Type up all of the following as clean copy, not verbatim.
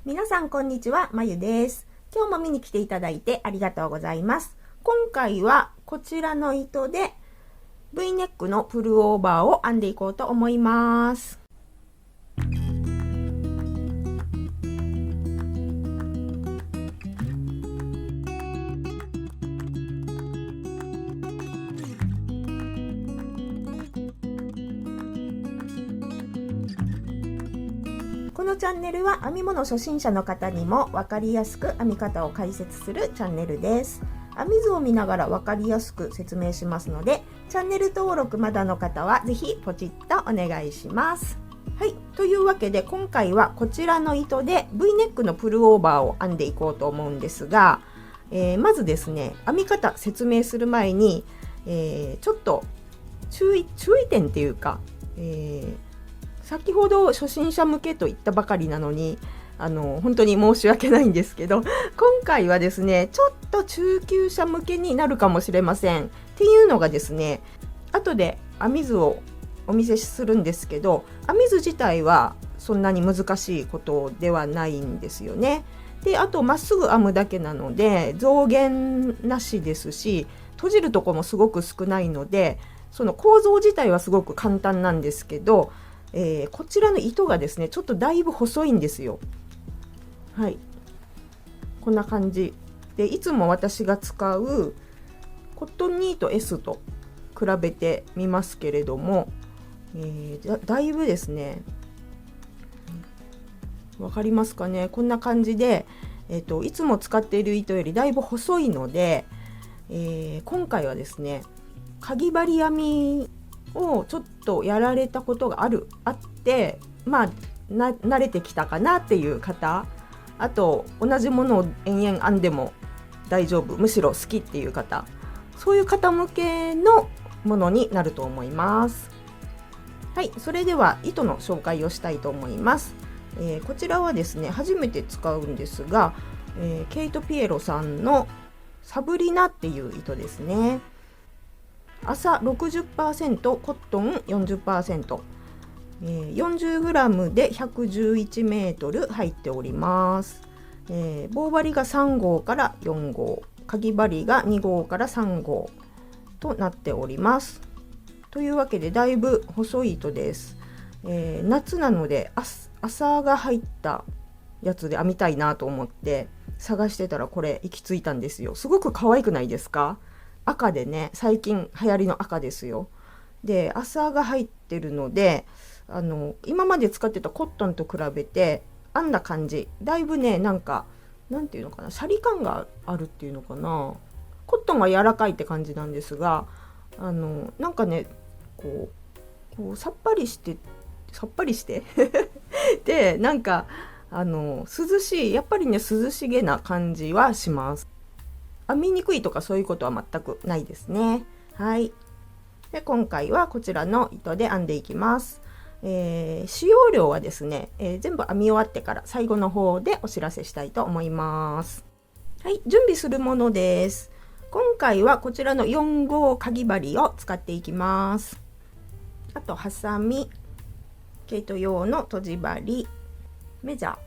皆さんこんにちは、まゆです。今日も見に来ていただいてありがとうございます。今回はこちらの糸で V ネックのプルオーバーを編んでいこうと思います。このチャンネルは編み物初心者の方にも分かりやすく編み方を解説するチャンネルです。編み図を見ながら分かりやすく説明しますので、チャンネル登録まだの方はぜひポチッとお願いします。はい、というわけで今回はこちらの糸で V ネックのプルオーバーを編んでいこうと思うんですが、まずですね、編み方説明する前に、ちょっと注意点っていうか、先ほど初心者向けと言ったばかりなのに本当に申し訳ないんですけど、今回はですねちょっと中級者向けになるかもしれません。っていうのがですね、後で編み図をお見せするんですけど、編み図自体はそんなに難しいことではないんですよね。で、あとまっすぐ編むだけなので増減なしですし、閉じるとこもすごく少ないので、その構造自体はすごく簡単なんですけど、こちらの糸がですねちょっとだいぶ細いんですよ。はい、こんな感じで、いつも私が使うコットンニート S と比べてみますけれども、だいぶですね、わかりますかね、こんな感じで、いつも使っている糸よりだいぶ細いので、今回はですねかぎ針編みをちょっとやられたことがあって、まあ慣れてきたかなっていう方、あと同じものを延々編んでも大丈夫、むしろ好きっていう方、そういう方向けのものになると思います。はい、それでは糸の紹介をしたいと思います。こちらはですね初めて使うんですが、ケイト・ピエロさんのサブリナっていう糸ですね。麻 60% コットン 40%、40g で111メートル入っております。棒針が3号から4号、かぎ針が2号から3号となっております。というわけでだいぶ細い糸です。夏なので麻が入ったやつで編みたいなと思って探してたらこれ行き着いたんですよ。すごく可愛くないですか？赤でね、最近流行りの赤ですよ。で、麻が入ってるので今まで使ってたコットンと比べて編んだ感じだいぶね、なんていうのかな、シャリ感があるっていうのかな。コットンは柔らかいって感じなんですが、なんかねこうさっぱりしてで、なんか涼しい、やっぱりね涼しげな感じはします。編みにくいとかそういうことは全くないですね。はい。で、今回はこちらの糸で編んでいきます。使用量はですね、全部編み終わってから最後の方でお知らせしたいと思います。はい、準備するものです。今回はこちらの4号かぎ針を使っていきます。あとハサミ、毛糸用のとじ針、メジャー、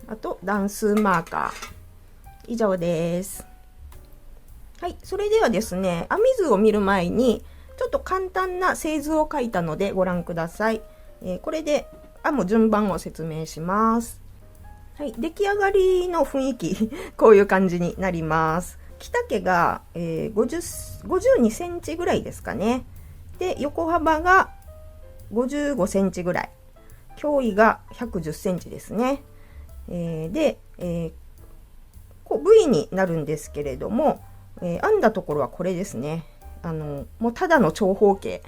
あと段数マーカー、以上です。はい、それではですね、編み図を見る前にちょっと簡単な製図を書いたのでご覧ください。これで編む順番を説明します。はい、出来上がりの雰囲気こういう感じになります。着丈が、52センチぐらいですかね。で、横幅が55センチぐらい、胸囲が110センチですね。で、こう V になるんですけれども、編んだところはこれですね。もうただの長方形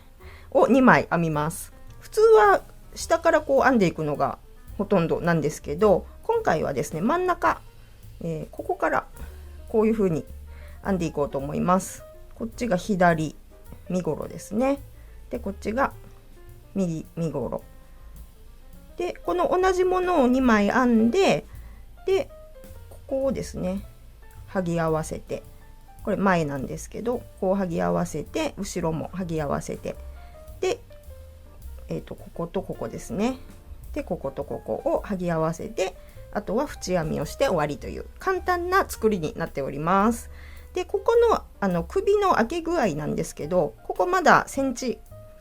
を2枚編みます。普通は下からこう編んでいくのがほとんどなんですけど、今回はですね真ん中、ここからこういう風に編んでいこうと思います。こっちが左身ごろですね。で、こっちが右身ごろで、この同じものを2枚編んで、でここをですね剥ぎ合わせて、これ前なんですけど、こう剥ぎ合わせて、後ろも剥ぎ合わせて、で、こことここですね。でこことここを剥ぎ合わせて、あとは縁編みをして終わりという簡単な作りになっております。でここの首の開け具合なんですけど、ここまだ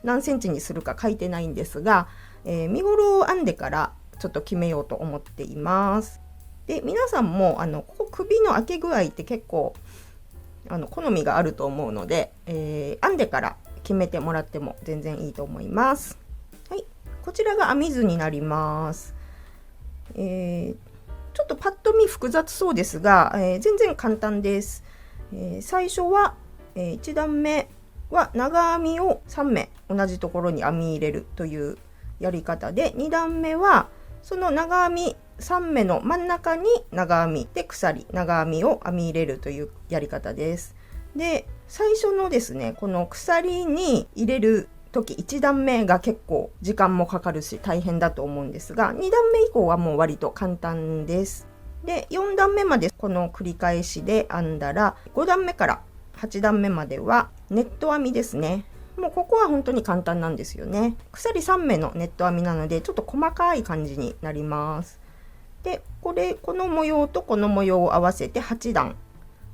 何センチにするか書いてないんですが、身ごろを編んでからちょっと決めようと思っています。で皆さんもここ首の開け具合って結構好みがあると思うので、編んでから決めてもらっても全然いいと思います。はい、こちらが編み図になります。ちょっとパッと見複雑そうですが、全然簡単です。最初は、1段目は長編みを3目同じところに編み入れるというやり方で、2段目はその長編み3目の真ん中に長編みで鎖長編みを編み入れるというやり方です。で最初のですね、この鎖に入れる時1段目が結構時間もかかるし大変だと思うんですが、2段目以降はもう割と簡単です。で4段目までこの繰り返しで編んだら、5段目から8段目まではネット編みですね。もうここは本当に簡単なんですよね。鎖3目のネット編みなのでちょっと細かい感じになります。でこの模様とこの模様を合わせて8段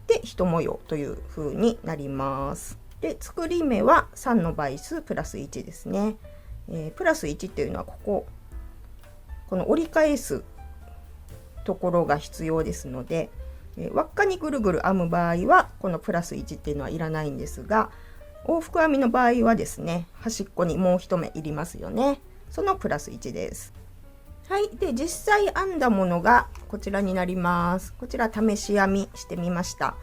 で1模様という風になります。で作り目は3の倍数プラス1ですね。プラス1っていうのはこの折り返すところが必要ですので、輪っかにぐるぐる編む場合はこのプラス1っていうのはいらないんですが、往復編みの場合はですね、端っこにもう1目いりますよね。そのプラス1です。はい、で実際編んだものがこちらになります。こちら試し編みしてみました。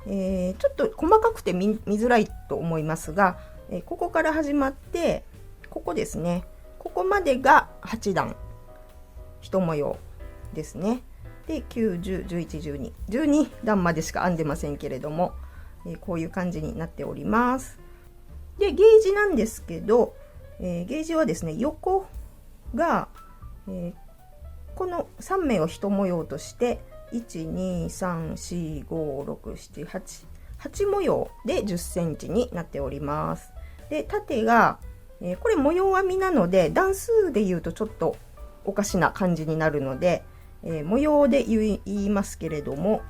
ちょっと細かくて見づらいと思いますが、ここから始まってここですね、ここまでが8段1模様ですね。で9、10、11、12段までしか編んでませんけれども、こういう感じになっております。でゲージなんですけど、ゲージはですね、横がこの3目を1模様として123456788模様で10センチになっております。で縦が、これ模様編みなので段数で言うとちょっとおかしな感じになるので、模様で言いますけれども、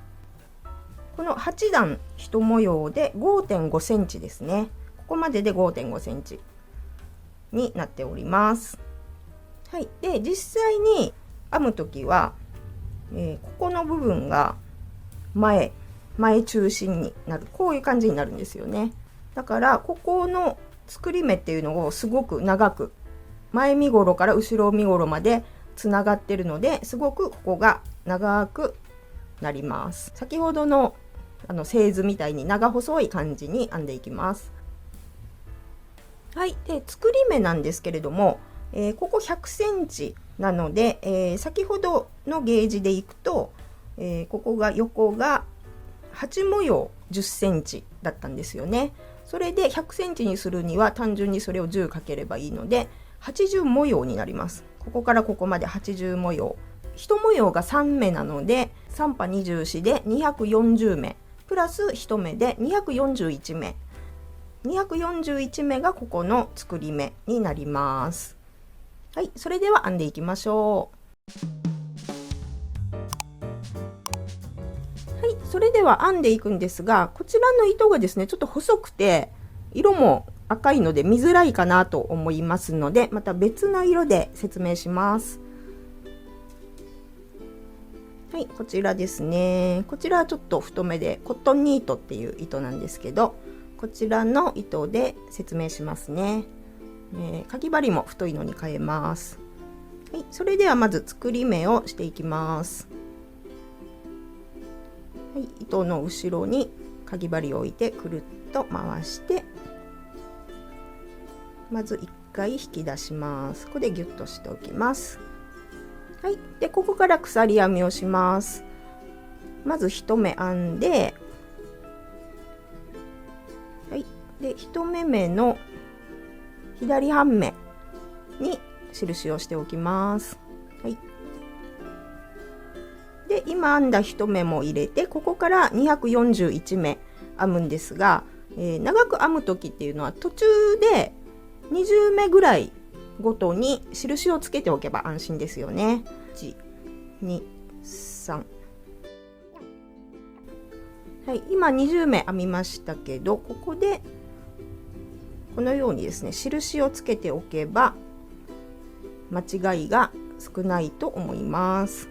この8段1模様で 5.5 センチですね。ここまでで 5.5 センチになっております。はい、で実際に編む時は、ここの部分が前中心になる、こういう感じになるんですよね。だからここの作り目っていうのをすごく長く、前身ごろから後ろ身ごろまでつながってるので、すごくここが長くなります。先ほどの製図みたいに長細い感じに編んでいきます。はい、で作り目なんですけれども、ここ100センチなので、先ほどのゲージでいくと、ここが横が8模様10センチだったんですよね。それで100センチにするには単純にそれを10かければいいので80模様になります。ここからここまで80模様。1模様が3目なので3波24で240目プラス1目で241目。241目がここの作り目になります。はい、それでは編んでいきましょう。はい、それでは編んでいくんですが、こちらの糸がですね、ちょっと細くて色も赤いので見づらいかなと思いますので、また別の色で説明します。はい、こちらですね。こちらはちょっと太めでコットンニートっていう糸なんですけど、こちらの糸で説明しますね。かぎ針も太いのに変えます。はい、それではまず作り目をしていきます。はい、糸の後ろにかぎ針を置いてくるっと回して、まず1回引き出します。ここでギュッとしておきます。はい、でここから鎖編みをします。まず1目編んで、はい、で1目目の左半目に印をしておきます。はい、で今編んだ1目も入れて、ここから241目編むんですが、長く編む時っていうのは途中で20目ぐらいごとに印をつけておけば安心ですよね。1、2、3。はい、今20目編みましたけど、ここでこのようにですね、印をつけておけば間違いが少ないと思います。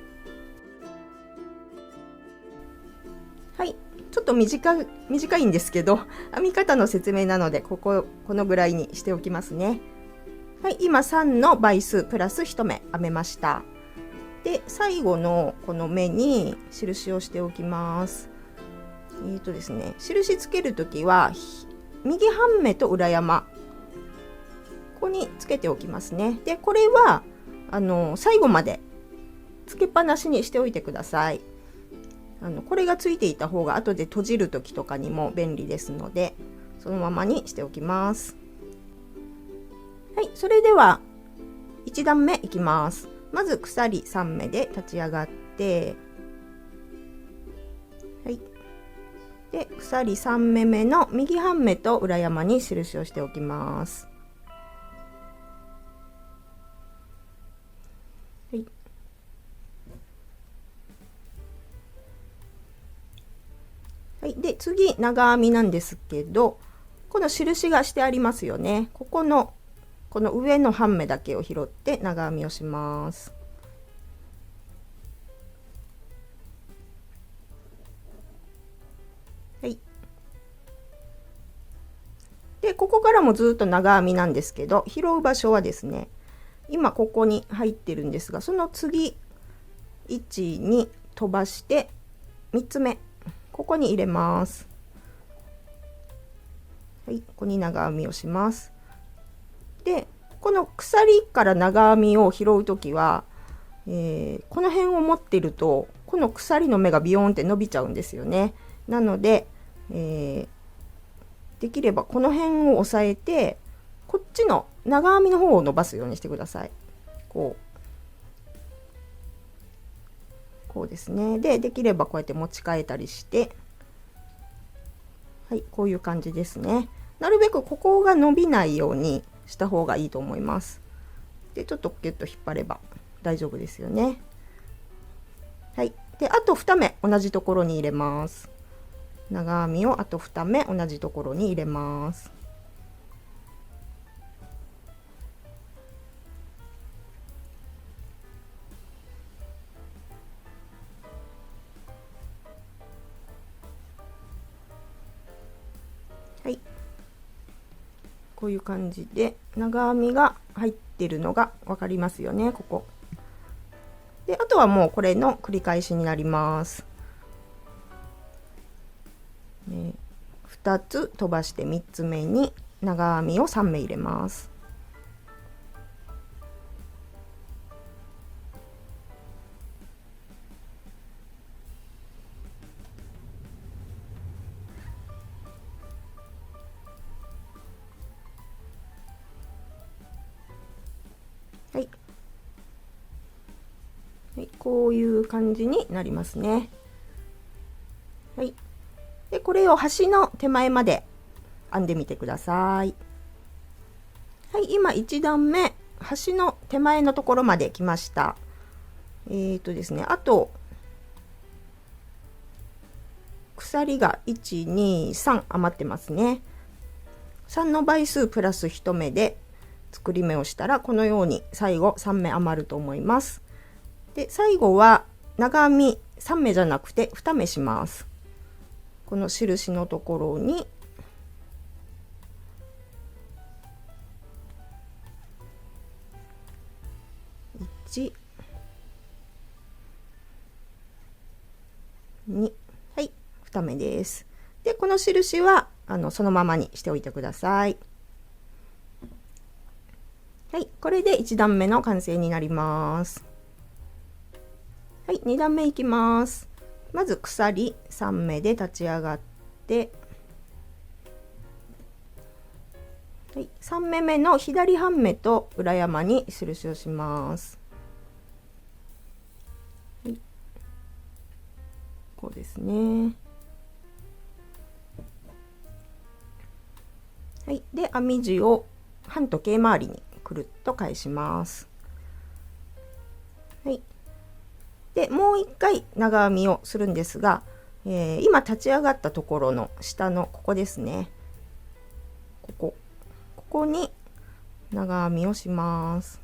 はい、ちょっと短いんですけど、編み方の説明なのでこのぐらいにしておきますね。はい、今3の倍数プラス1目編めました。で、最後のこの目に印をしておきます。ですね、印つけるときは右半目と裏山、ここにつけておきますね。で、これは最後までつけっぱなしにしておいてください。これがついていた方が後で閉じる時とかにも便利ですので、そのままにしておきます。はい、それでは1段目いきます。まず鎖3目で立ち上がって、はい、で鎖3目目の右半目と裏山に印をしておきます。はい、はい、で次長編みなんですけど、この印がしてありますよね。この上の半目だけを拾って長編みをします。はい、でここからもずっと長編みなんですけど、拾う場所はですね、今ここに入ってるんですが、その次1に飛ばして3つ目ここに入れます。はい、ここに長編みをします。でこの鎖から長編みを拾う時は、この辺を持ってるとこの鎖の目がビヨーンって伸びちゃうんですよね。なので、できればこの辺を押さえて、こっちの長編みの方を伸ばすようにしてください。こうですね。できればこうやって持ち替えたりして、はい、こういう感じですね。なるべくここが伸びないようにした方がいいと思います。でちょっとキュッと引っ張れば大丈夫ですよね。はい、であと2目同じところに入れます。長編みをあと2目同じところに入れます。はい、こういう感じで長編みが入ってるのが分かりますよね。ここであとはもうこれの繰り返しになります。2つ飛ばして3つ目に長編みを3目入れます。はい、はい、こういう感じになりますね。はい、でこれを端の手前まで編んでみてください。はい、今1段目端の手前のところまで来ました。ですね、あと鎖が1、2、3余ってますね。3の倍数プラス1目で作り目をしたらこのように最後3目余ると思います。で最後は長編み3目じゃなくて2目します。この印のところに1、2、はい、2目です。でこの印はそのままにしておいてください。はい、これで1段目の完成になります。はい、2段目いきます。まず鎖3目で立ち上がって、はい、3目目の左半目と裏山に印をします。はい、こうですね。はい、で編み地を半時計回りにくるっと返します。はい。でもう一回長編みをするんですが、今立ち上がったところの下のここですね。ここに長編みをします。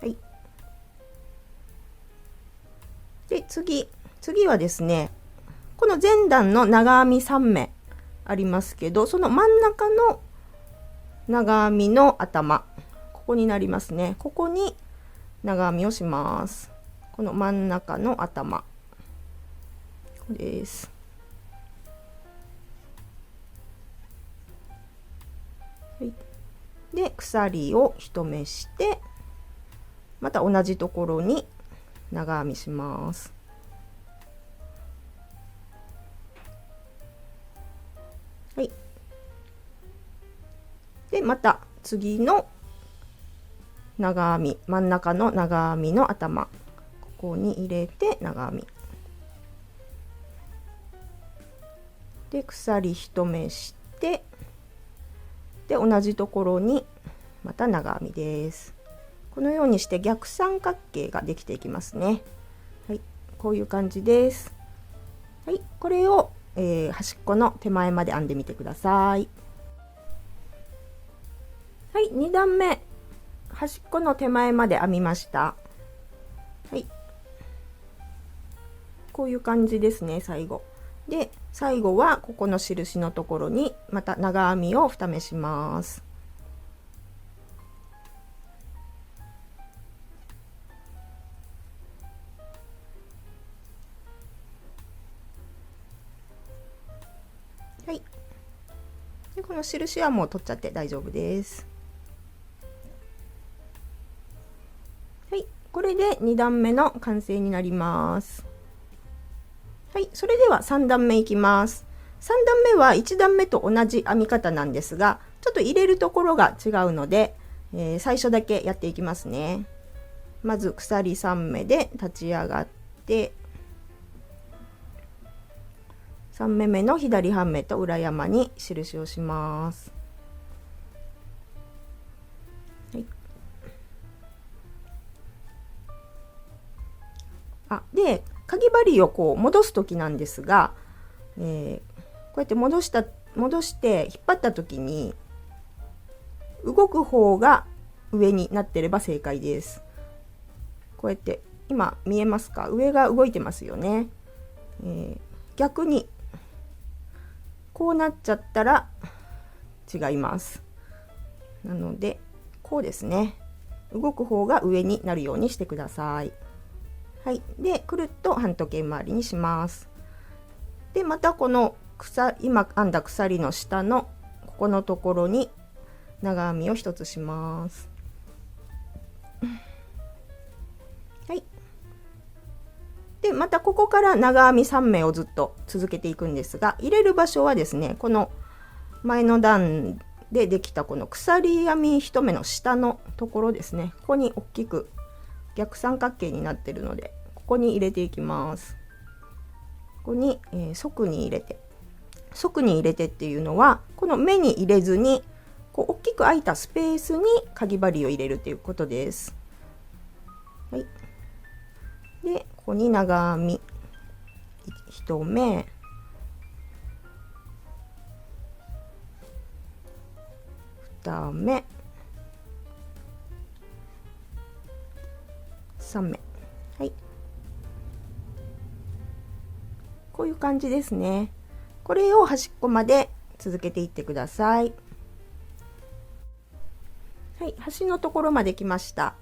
はい。で次はですね、この前段の長編み3目ありますけど、その真ん中の長編みの頭、ここになりますね。ここに長編みをします。この真ん中の頭です。はい、で鎖を1目して、また同じところに長編みします。はい。でまた次の長編み、真ん中の長編みの頭、ここに入れて長編みで鎖1目して、で同じところにまた長編みです。このようにして逆三角形ができていきますね。はい、こういう感じです。はい、これを、端っこの手前まで編んでみてください。はい、2段目端っこの手前まで編みました。はい、こういう感じですね。最後で、最後はここの印のところにまた長編みを2目します。はい、でこの印はもう取っちゃって大丈夫です。はい、これで2段目の完成になります。はい、それでは3段目いきます。3段目は1段目と同じ編み方なんですが、ちょっと入れるところが違うので、最初だけやっていきますね。まず鎖3目で立ち上がって、3目目の左半目と裏山に印をします。はい、でかぎ針をこう戻す時なんですが、こうやって戻して引っ張った時に動く方が上になってれば正解です。こうやって今見えますか？上が動いてますよね。逆にこうなっちゃったら違います。なのでこうですね。動く方が上になるようにしてください。はい、でくるっと半時計回りにします。でまたこの今編んだ鎖の下のここのところに長編みを1つします。はい。でまたここから長編み3目をずっと続けていくんですが、入れる場所はですね、この前の段でできたこの鎖編み1目の下のところですね。ここに大きく逆三角形になってるので、ここに入れていきます。ここに、側に入れて、側に入れてっていうのはこの目に入れずにこう大きく空いたスペースにかぎ針を入れるということです。はい、でここに長編み1目、2目、3目、はい、こういう感じですね。これを端っこまで続けていってください。はい、端のところまで来ました。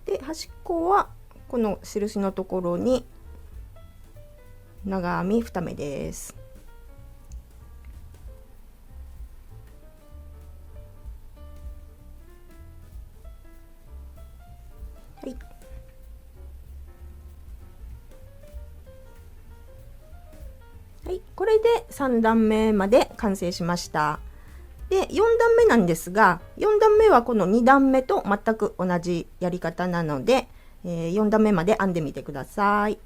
で端っこはこの印のところに長編み2目です。はい、はい、これで3段目まで完成しました。で4段目なんですが、4段目はこの2段目と全く同じやり方なので、4段目まで編んでみてください。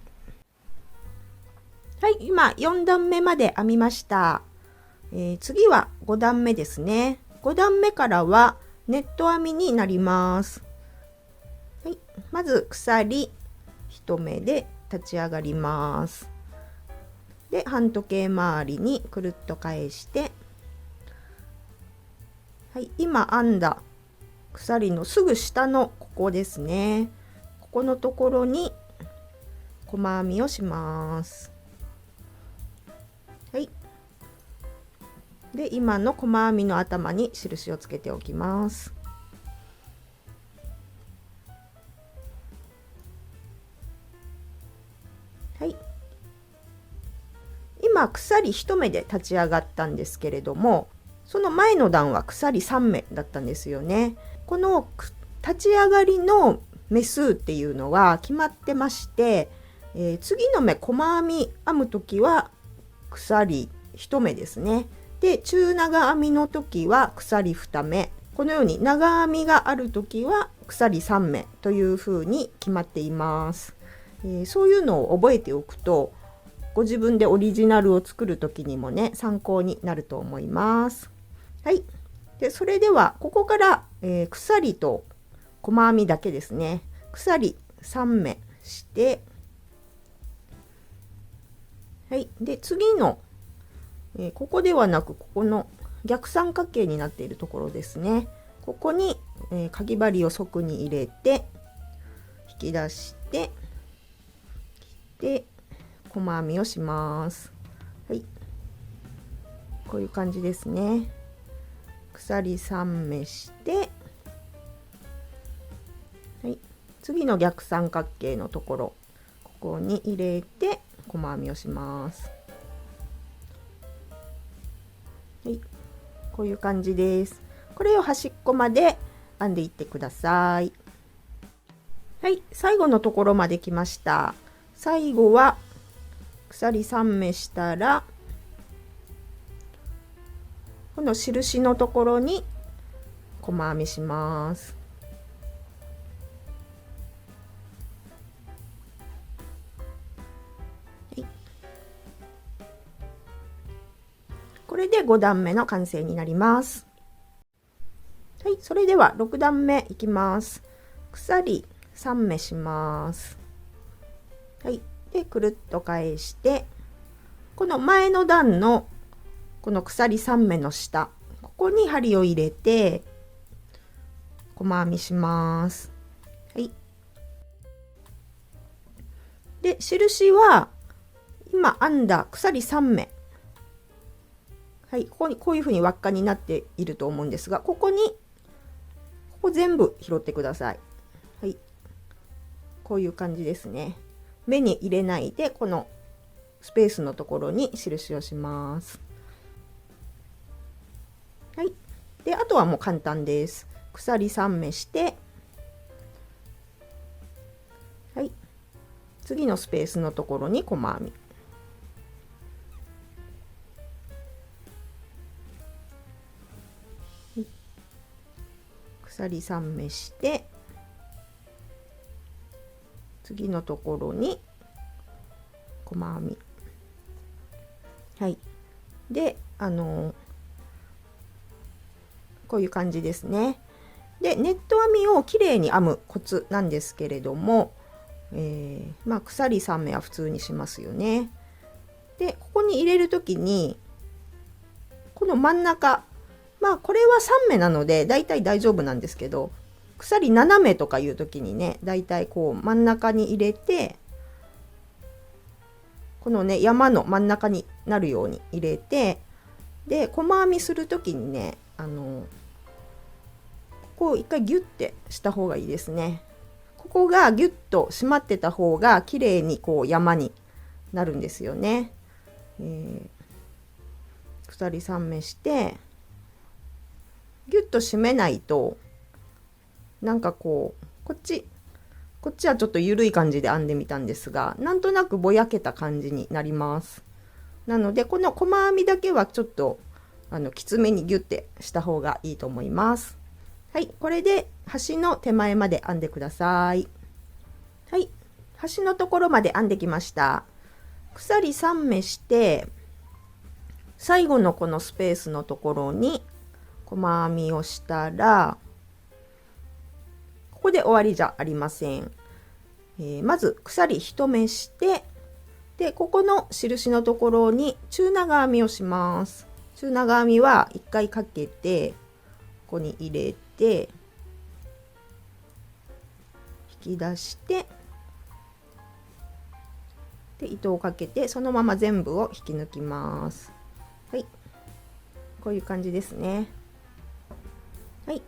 はい、今4段目まで編みました。次は5段目ですね。5段目からはネット編みになります。はい、まず鎖1目で立ち上がります。で半時計回りにくるっと返して、はい、今編んだ鎖のすぐ下のここですね、ここのところに細編みをします。はい、で今の細編みの頭に印をつけておきます。はい、今鎖1目で立ち上がったんですけれども、その前の段は鎖3目だったんですよね。この立ち上がりの目数っていうのは決まってまして、次の目細編み編む時は鎖1目ですね。で中長編みの時は鎖2目、このように長編みがある時は鎖3目というふうに決まっています。そういうのを覚えておくとご自分でオリジナルを作る時にもね参考になると思います。はい、でそれではここから、鎖と細編みだけですね。鎖3目して、はい、で次の、ここではなくここの逆三角形になっているところですね。ここに、かぎ針を側に入れて引き出してで細編みをします。はい、こういう感じですね。鎖3目して、はい、次の逆三角形のところここに入れて細編みをします。はい、こういう感じです。これを端っこまで編んでいってください。はい、最後のところまで来ました。最後は鎖3目したらこの印のところに細編みします。はい、これで5段目の完成になります。はい、それでは6段目いきます。鎖3目します。はい、でくるっと返してこの前の段のこの鎖3目の下ここに針を入れて細編みします。はい、で印は今編んだ鎖3目、はい、ここにこういうふうに輪っかになっていると思うんですが、ここ全部拾ってください。はい、こういう感じですね。目に入れないでこのスペースのところに印をします。はい、であとはもう簡単です。鎖3目して、はい、次のスペースのところに細編み、はい、鎖3目して次のところに細編み、はい、でこういう感じですね。でネット編みをきれいに編むコツなんですけれども、鎖3目は普通にしますよね。でここに入れる時にこの真ん中、これは3目なのでだいたい大丈夫なんですけど、鎖7目とかいう時にねだいたいこう真ん中に入れてこのね山の真ん中になるように入れて、で細編みする時にねここを一回ギュッてした方がいいですね。ここがギュッと締まってた方が綺麗にこう山になるんですよね。鎖3目してギュッと締めないとなんかこっちはちょっと緩い感じで編んでみたんですが、なんとなくぼやけた感じになります。なのでこの細編みだけはちょっときつめにギュッてした方がいいと思います。はい、これで端の手前まで編んでください。はい、端のところまで編んできました。鎖3目して最後のこのスペースのところに細編みをしたら、ここで終わりじゃありません。まず鎖1目して、でここの印のところに中長編みをします。中長編みは1回かけてここに入れて引き出して、で糸をかけてそのまま全部を引き抜きます。はい、こういう感じですね。はい、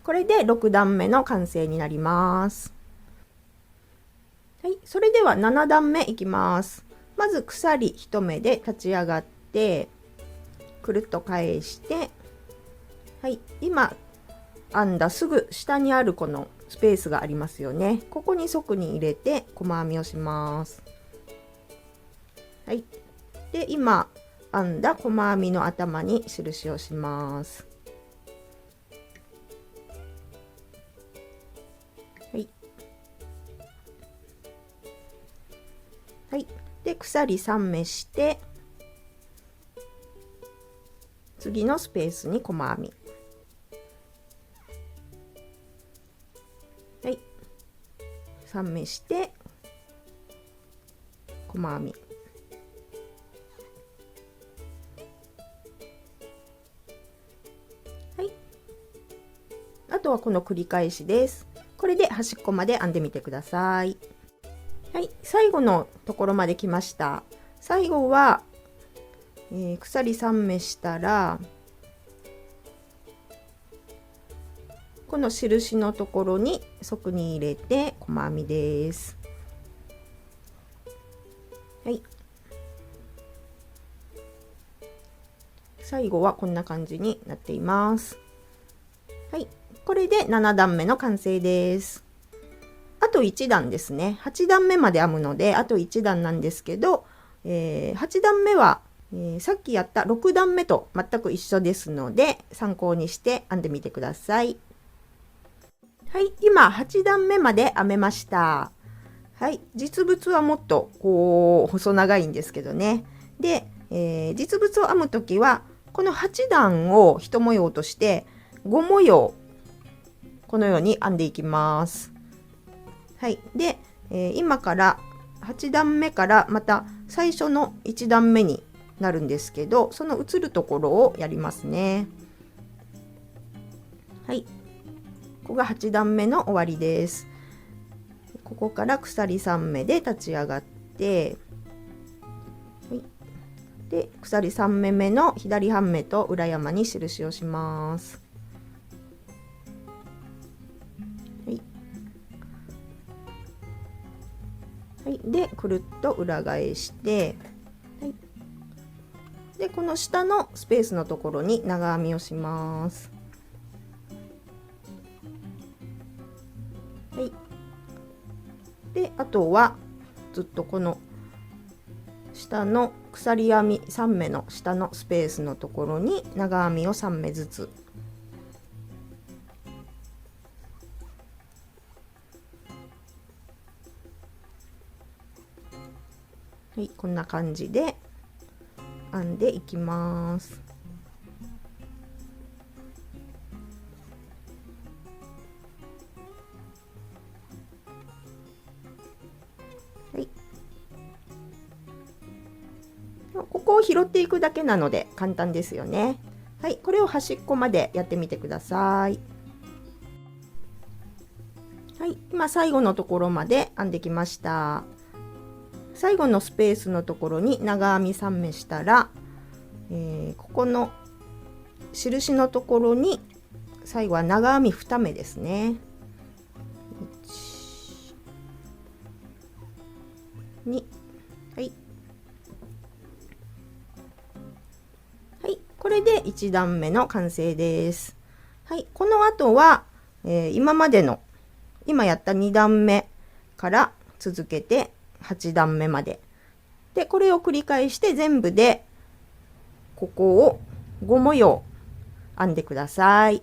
これで6段目の完成になります。はい、それでは7段目いきます。まず鎖1目で立ち上がってくるっと返して、はい、今編んだすぐ下にあるこのスペースがありますよね。ここに側に入れて細編みをします。はい、で今編んだ細編みの頭に印をします。はい、はい、で鎖3目して次のスペースに細編み。はい、3目して細編み。はい、あとはこの繰り返しです。これで端っこまで編んでみてください。はい、最後のところまで来ました。最後は、鎖3目したらこの印のところに側に入れて細編みです。はい、最後はこんな感じになっています。はい、これで7段目の完成です。あと1段ですね。8段目まで編むのであと1段なんですけど、8段目は、さっきやった6段目と全く一緒ですので参考にして編んでみてください。はい、今8段目まで編めました。はい、実物はもっとこう細長いんですけどね。で、実物を編む時はこの8段を1模様として5模様このように編んでいきます。はい、で、今から8段目からまた最初の1段目になるんですけど、その移るところをやりますね。はい、ここが8段目の終わりです。ここから鎖3目で立ち上がって、はい、で鎖3目目の左半目と裏山に印をします。はい、でくるっと裏返して、はい、でこの下のスペースのところに長編みをします。はい、であとはずっとこの下の鎖編み3目の下のスペースのところに長編みを3目ずつ。はい、こんな感じで編んでいきます。はい、ここを拾っていくだけなので簡単ですよね。はい、これを端っこまでやってみてください。はい、今最後のところまで編んできました。最後のスペースのところに長編み3目したら、ここの印のところに最後は長編み2目ですね。1、2、はい、はい、これで1段目の完成です。はい、この後は、今までの今やった2段目から続けて8段目まででこれを繰り返して全部でここを5模様編んでください。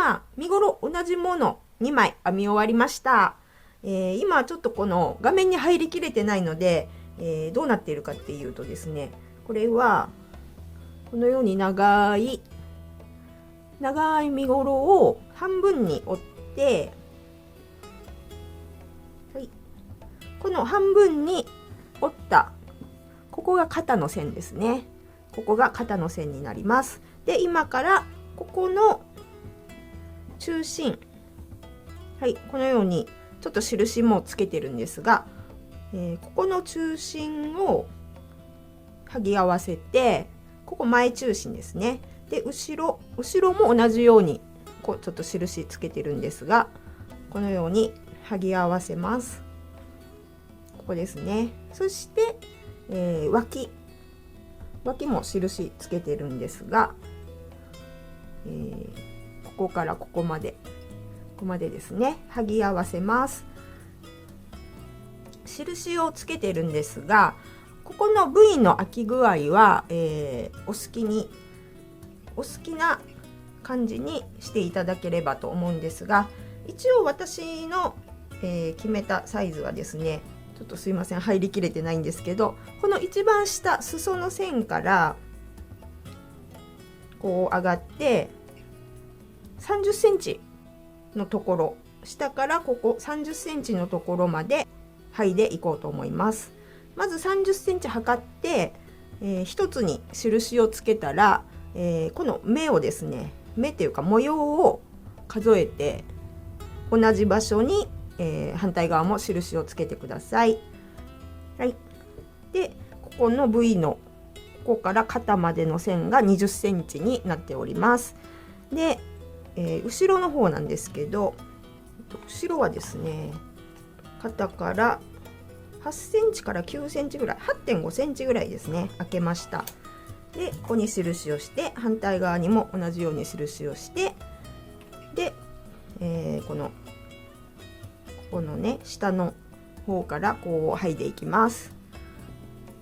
は身ごろ同じもの2枚編み終わりました。今ちょっとこの画面に入りきれてないので、どうなっているかっていうとですね、これはこのように長い身ごろを半分に折って、はい、この半分に折ったここが肩の線ですね。ここが肩の線になります。で、今からここの中心、はい、このようにちょっと印もつけてるんですが、ここの中心を剥ぎ合わせて、ここ前中心ですね。で、後ろも同じようにこうちょっと印つけてるんですが、このように剥ぎ合わせます。ここですね。そして、脇も印つけてるんですが、ここからここまでですね、剥ぎ合わせます。印をつけてるんですが、ここの部位の開き具合は、お好きな感じにしていただければと思うんですが、一応私の、決めたサイズはですね、ちょっとすいません、入りきれてないんですけど、この一番下裾の線からこう上がって30センチのところ、下からここ30センチのところまで剥いでいこうと思います。まず30センチ測って、一つに印をつけたら、この目をですね、目っていうか模様を数えて同じ場所に、反対側も印をつけてください。はい。で、ここの部位のここから肩までの線が20センチになっております。で、後ろの方なんですけど、後ろはですね、肩から8センチから9センチぐらい、8.5 センチぐらいですね、開けました。で、ここに印をして、反対側にも同じように印をして、で、このね、下の方からこう剥いでいきます。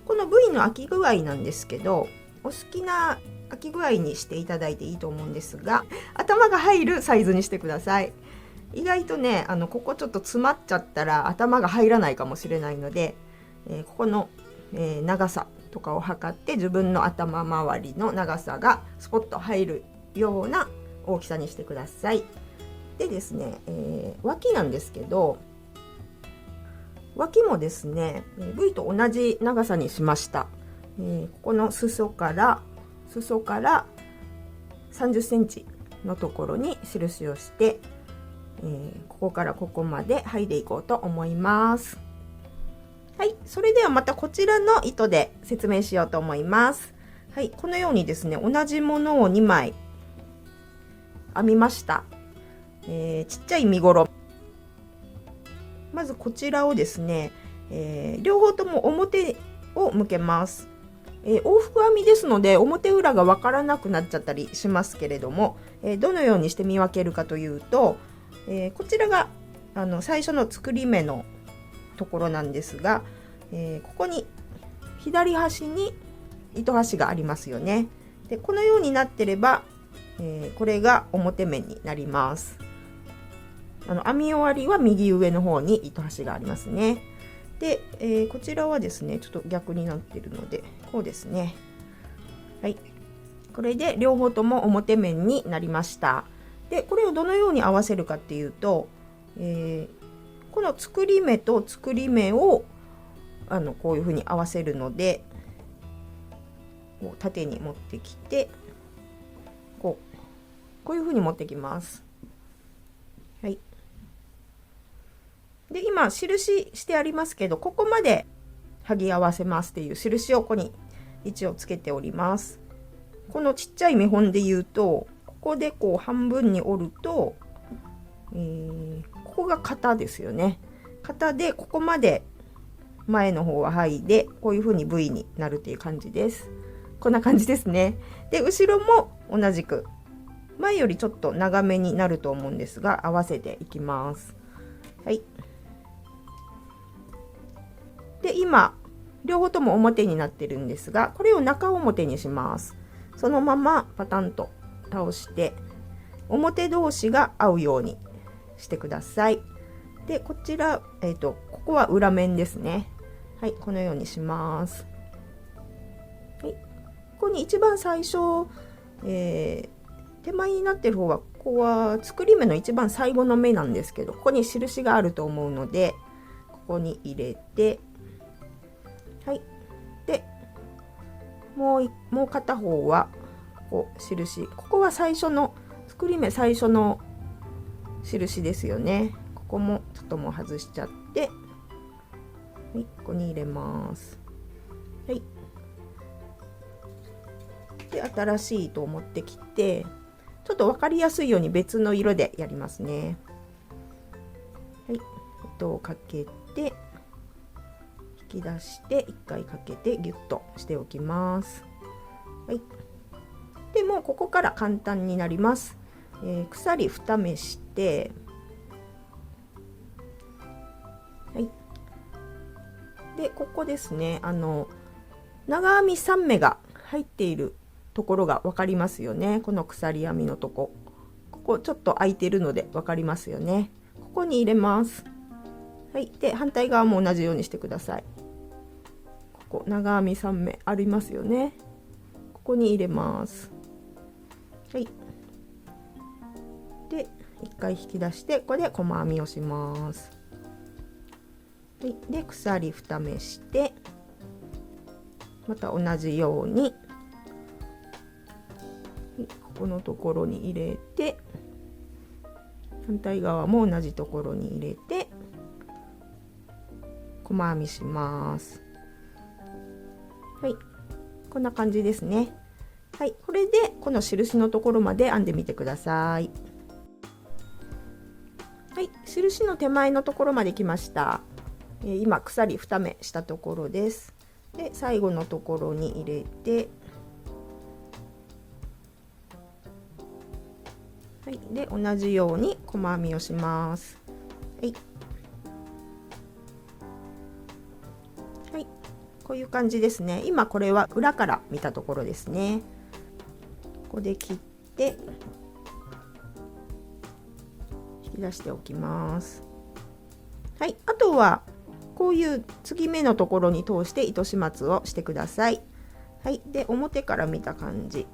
この部位の開き具合なんですけど、お好きな開き具合にしていただいていいと思うんですが、頭が入るサイズにしてください。意外とね、ここちょっと詰まっちゃったら頭が入らないかもしれないので、ここの、長さとかを測って自分の頭周りの長さがスポッと入るような大きさにしてください。でですね、脇なんですけど、脇もですね、部位と同じ長さにしました。ここの裾から30センチのところに印をして、ここからここまで剥いでいこうと思います。はい、それではまたこちらの糸で説明しようと思います。はい、このようにですね、同じものを2枚編みました。ちっちゃい身ごろ、まずこちらをですね、両方とも表を向けます。往復編みですので表裏が分からなくなっちゃったりしますけれども、どのようにして見分けるかというと、こちらが最初の作り目のところなんですが、ここに左端に糸端がありますよね。で、このようになってれば、これが表面になります。編み終わりは右上の方に糸端がありますね。で、こちらはですね、ちょっと逆になってるのでこうですね。はい、これで両方とも表面になりました。で、これをどのように合わせるかっていうと、この作り目と作り目をこういうふうに合わせるので、こう縦に持ってきてこういうふうに持ってきます。はい。で、今印してありますけど、ここまで剥ぎ合わせますっていう印をここに一応つけております。このちっちゃい見本で言うと、ここでこう半分に折ると、ここが肩ですよね。肩でここまで前の方は剥いで、こういう風に V になるっていう感じです。こんな感じですね。で、後ろも同じく前よりちょっと長めになると思うんですが、合わせていきます。はい。で、今両方とも表になってるんですが、これを中表にします。そのままパタンと倒して、表同士が合うようにしてください。でこちら、ここは裏面ですね。はい、このようにします。はい、ここに一番最初、手前になってる方は、ここは作り目の一番最後の目なんですけど、ここに印があると思うので、ここに入れて、はい、でもう片方はこう印、ここは最初の作り目最初の印ですよね。ここもちょっともう外しちゃって、はい、ここに入れます。はい、で新しい糸を持ってきて、ちょっと分かりやすいように別の色でやりますね。はい、糸をかけて引き出して1回かけてギュッとしておきます。はい、でもうここから簡単になります。鎖2目して、はい、でここですね、長編み3目が入っているところが分かりますよね。この鎖編みのとこ、ここちょっと空いてるので分かりますよね。ここに入れます。はい、で反対側も同じようにしてください。ここ長編み3目ありますよね。ここに入れます。はい、で1回引き出して、これで細編みをします。はい、で鎖2目して、また同じように、はい、ここのところに入れて、反対側も同じところに入れて細編みします。はい、こんな感じですね。はい、これでこの印のところまで編んでみてください。はい、印の手前のところまで来ました。今鎖2目したところです。で最後のところに入れて、はい、で同じように細編みをします。はい、はい、こういう感じですね。今これは裏から見たところですね。ここで切って引き出しておきます。はい、あとはこういう継ぎ目のところに通して糸始末をしてください。はい、で表から見た感じ、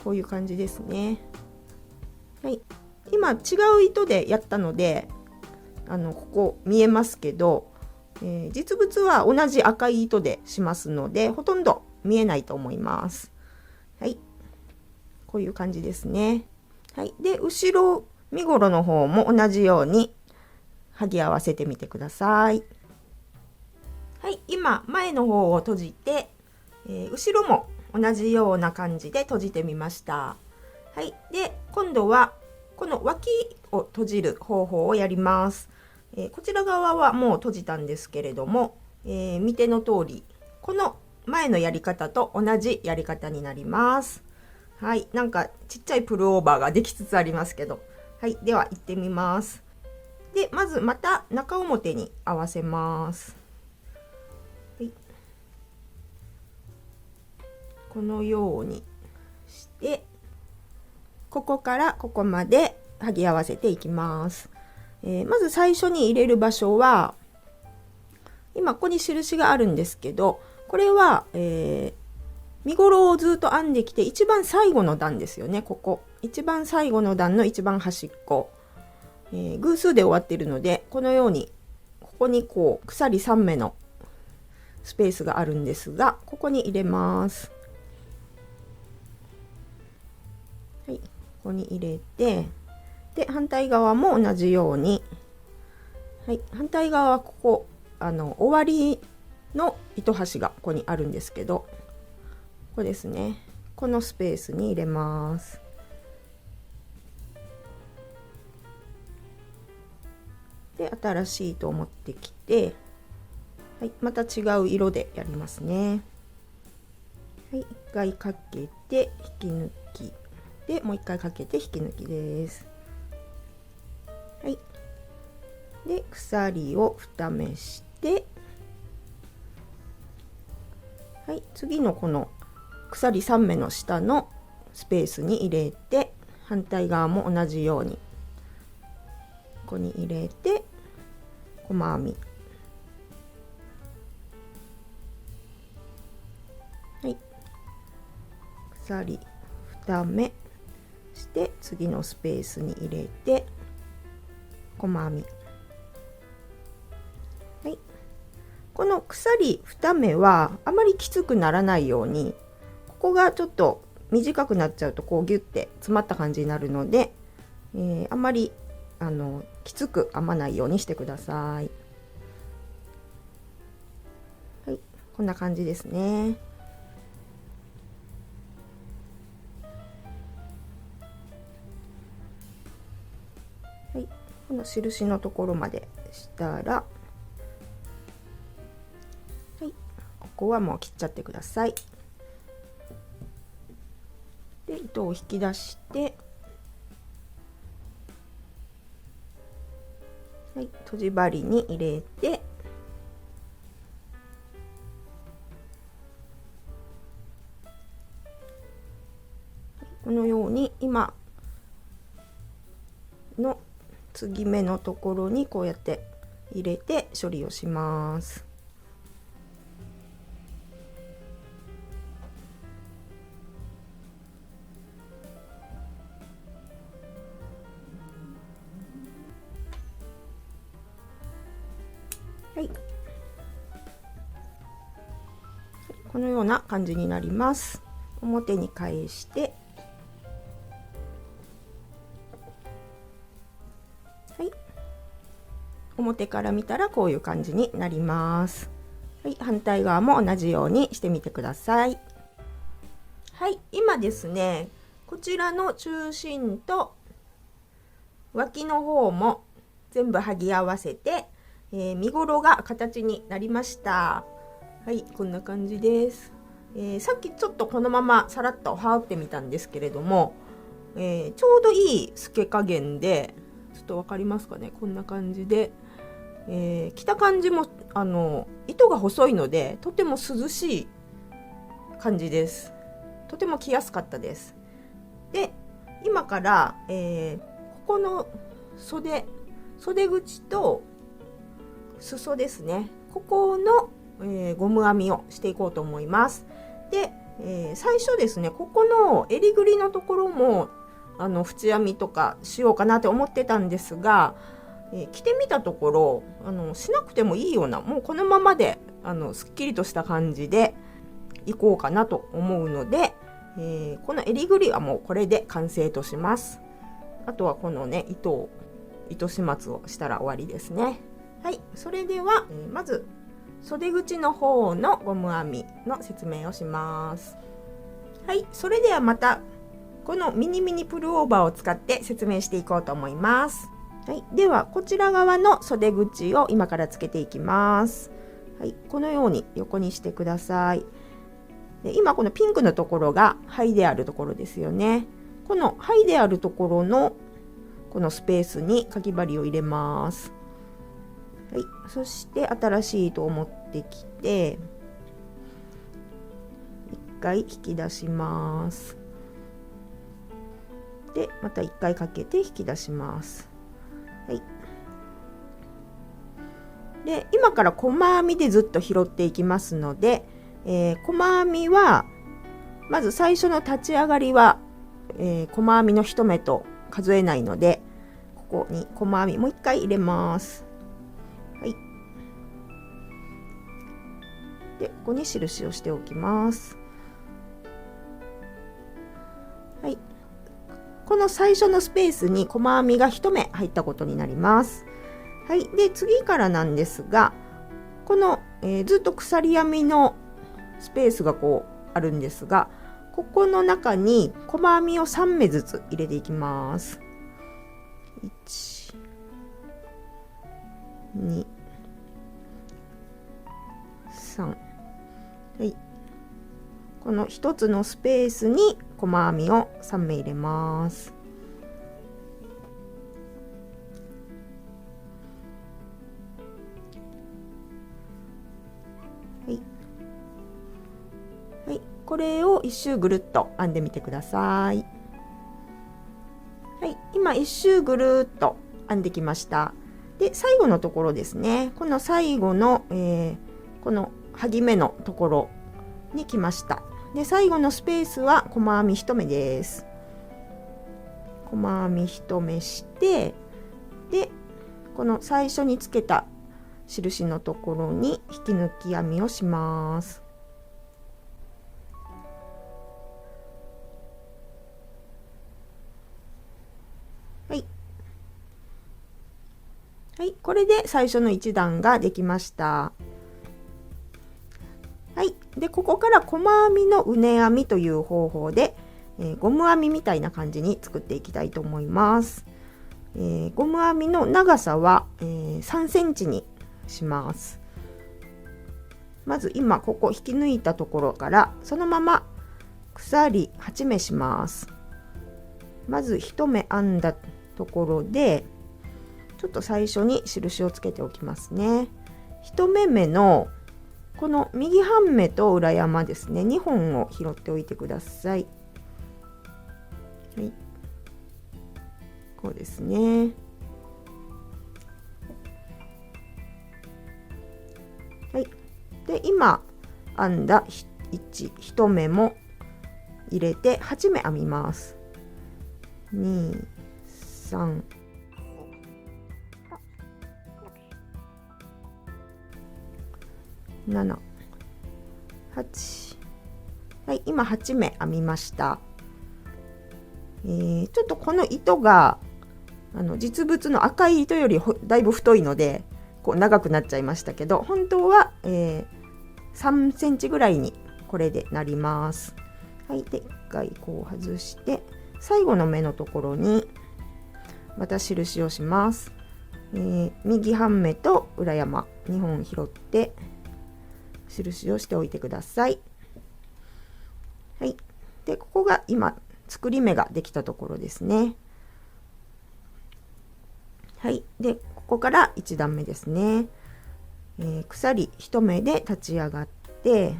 こういう感じですね。はい、今違う糸でやったのでここ見えますけど、実物は同じ赤い糸でしますのでほとんど見えないと思います。はい、こういう感じですね。はい、で後ろ身ごろの方も同じように剥ぎ合わせてみてください。はい、今前の方を閉じて、後ろも同じような感じで閉じてみました。はい、で今度はこの脇を閉じる方法をやります。こちら側はもう閉じたんですけれども、見ての通りこの前のやり方と同じやり方になります。はい、なんかちっちゃいプルオーバーができつつありますけど、はい、では行ってみます。でまずまた中表に合わせます。はい、このようにしてここからここまで剥ぎ合わせていきます。まず最初に入れる場所は今ここに印があるんですけど、これは、身ごろをずっと編んできて一番最後の段ですよね。ここ一番最後の段の一番端っこ、偶数で終わっているので、このようにここにこう鎖3目のスペースがあるんですが、ここに入れます。はい、ここに入れて、で反対側も同じように、はい、反対側はここ終わりの糸端がここにあるんですけど、ここですね、このスペースに入れます。で新しい糸を持ってきて、はい、また違う色でやりますね。はい、1回かけて引き抜きで、もう1回かけて引き抜きです。はい、で鎖を2目して、はい、次のこの鎖3目の下のスペースに入れて、反対側も同じようにここに入れて細編み、はい、鎖2目して次のスペースに入れて細編み、はい、この鎖2目はあまりきつくならないように、ここがちょっと短くなっちゃうとこうギュッて詰まった感じになるので、あまりきつく編まないようにしてください。はい、こんな感じですね。はい、この印のところまでしたら、はい、ここはもう切っちゃってください。で糸を引き出して、はい、とじ針に入れて、このように今の継ぎ目のところにこうやって入れて処理をします。はい、このような感じになります。表に返して、はい、表から見たらこういう感じになります。はい、反対側も同じようにしてみてください。はい、今ですね、こちらの中心と脇の方も全部剥ぎ合わせて、身ごろが形になりました。はい、こんな感じです。さっきちょっとこのままさらっと羽織ってみたんですけれども、ちょうどいい透け加減で、ちょっと分かりますかね、こんな感じで、着た感じも糸が細いのでとても涼しい感じです。とても着やすかったです。で今から、ここの袖口と裾ですね、ここの、ゴム編みをしていこうと思います。で、最初ですね、ここの襟ぐりのところも縁編みとかしようかなって思ってたんですが、着てみたところしなくてもいいような、もうこのままですっきりとした感じでいこうかなと思うので、この襟ぐりはもうこれで完成とします。あとはこのね糸始末をしたら終わりですね。はい、それでは、まず袖口の方のゴム編みの説明をします。はい、それではまたこのミニミニプルオーバーを使って説明していこうと思います。はい、ではこちら側の袖口を今からつけていきます。はい、このように横にしてください。で今このピンクのところが針であるところですよね。この針であるところのこのスペースにかぎ針を入れます。はい、そして新しい糸を持ってきて1回引き出します。でまた1回かけて引き出します。はい、で今から細編みでずっと拾っていきますので、細編みはまず最初の立ち上がりは、細編みの1目と数えないので、ここに細編みもう1回入れます。はい、でここに印をしておきます。はい、この最初のスペースに細編みが1目入ったことになります。はい、で次からなんですが、この、ずっと鎖編みのスペースがこうあるんですが、ここの中に細編みを3目ずつ入れていきます。1、2、3、はい、この1つのスペースに細編みを3目入れます。はい、はい、これを1周ぐるっと編んでみてください。今一周ぐるっと編んできました。で最後のところですね、この最後の、このはぎ目のところに来ました。で最後のスペースは細編み1目です。細編み1目して、でこの最初につけた印のところに引き抜き編みをします。はい、これで最初の1段ができました。はい、でここから細編みのうね編みという方法で、ゴム編みみたいな感じに作っていきたいと思います。ゴム編みの長さは、3センチにします。まず今ここ引き抜いたところからそのまま鎖8目します。まず1目編んだところでちょっと最初に印をつけておきますね。1目目のこの右半目と裏山ですね、2本を拾っておいてください。はい、こうですね。はい、で今編んだ1目も入れて8目編みます。2、3、7、8、はい、今8目編みました。ちょっとこの糸が実物の赤い糸よりだいぶ太いのでこう長くなっちゃいましたけど、本当は、3センチぐらいにこれでなります。はい、で1回こう外して最後の目のところにまた印をします。右半目と裏山2本拾って印をしておいてください。はい、でここが今作り目ができたところですね。はい、でここから1段目ですね。鎖1目で立ち上がって、